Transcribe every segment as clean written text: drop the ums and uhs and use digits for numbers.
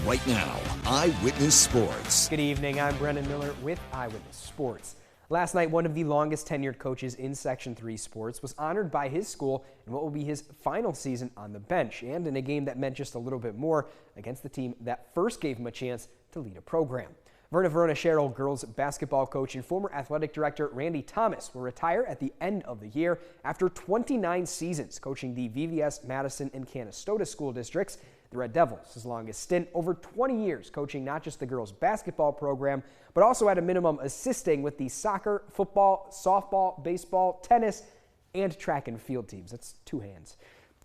right now, Eyewitness Sports. Good evening, I'm Brennan Miller with Eyewitness Sports. Last night, one of the longest tenured coaches in Section 3 sports was honored by his school in what will be his final season on the bench, and in a game that meant just a little bit more against the team that first gave him a chance to lead a program. Verona Cheryl girls basketball coach and former athletic director Randy Thomas will retire at the end of the year after 29 seasons coaching the VVS, Madison, and Canastota school districts. The Red Devils, his longest stint, over 20 years coaching not just the girls basketball program, but also at a minimum assisting with the soccer, football, softball, baseball, tennis, and track and field teams. That's two hands.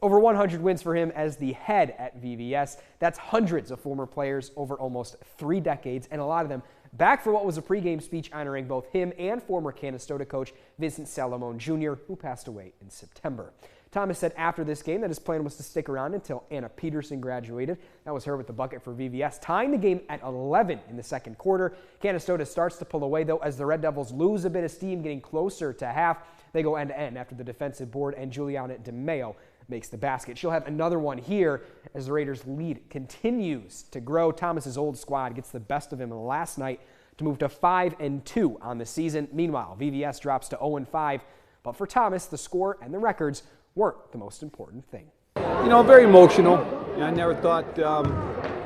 Over 100 wins for him as the head at VVS. That's hundreds of former players over almost 3 decades, and a lot of them back for what was a pregame speech honoring both him and former Canastota coach Vincent Salomon Jr., who passed away in September. Thomas said after this game that his plan was to stick around until Anna Peterson graduated. That was her with the bucket for VVS, tying the game at 11 in the second quarter. Canastota starts to pull away, though, as the Red Devils lose a bit of steam, getting closer to half. They go end-to-end after the defensive board, and Juliana DeMeo makes the basket. She'll have another one here as the Raiders' lead continues to grow. Thomas's old squad gets the best of him last night to move to 5-2 on the season. Meanwhile, VVS drops to 0-5, but for Thomas, the score and the records weren't the most important thing. You know, very emotional. I never thought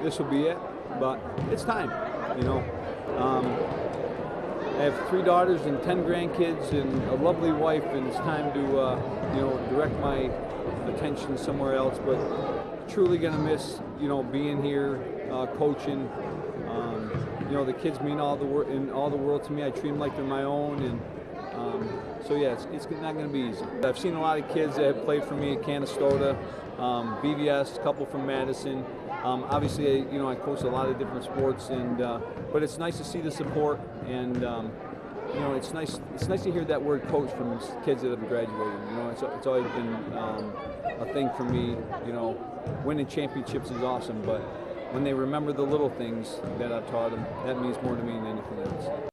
this would be it, but it's time, you know. I have 3 daughters and 10 grandkids and a lovely wife, and it's time to, you know, direct my attention somewhere else, but truly gonna miss, you know, being here, coaching. You know, the kids mean all the world to me. I treat them like they're my own, and so yeah, it's not going to be easy. I've seen a lot of kids that have played for me at Canastota, VVS, a couple from Madison. Obviously, you know, I coach a lot of different sports, and but it's nice to see the support, and you know, it's nice to hear that word "coach" from kids that have graduated. You know, it's always been a thing for me. You know, winning championships is awesome, but when they remember the little things that I've taught them, that means more to me than anything else.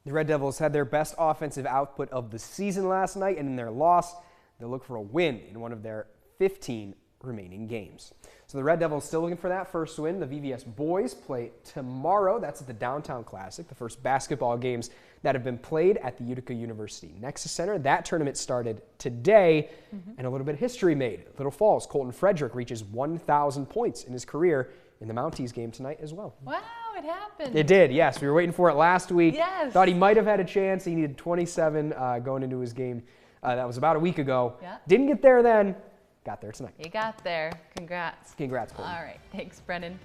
The Red Devils had their best offensive output of the season last night, and in their loss, they'll look for a win in one of their 15 remaining games. So the Red Devils still looking for that first win. The VVS boys play tomorrow. That's at the Downtown Classic, the first basketball games that have been played at the Utica University Nexus Center. That tournament started today, and a little bit of history made. Little Falls, Colton Frederick reaches 1,000 points in his career in the Mounties game tonight as well. Wow, it happened. It did, yes. We were waiting for it last week. Yes. Thought he might have had a chance. He needed 27 going into his game. That was about a week ago. Yeah. Didn't get there then. Got there tonight. You got there. Congrats. Congrats, Colton. All right. Thanks, Brennan.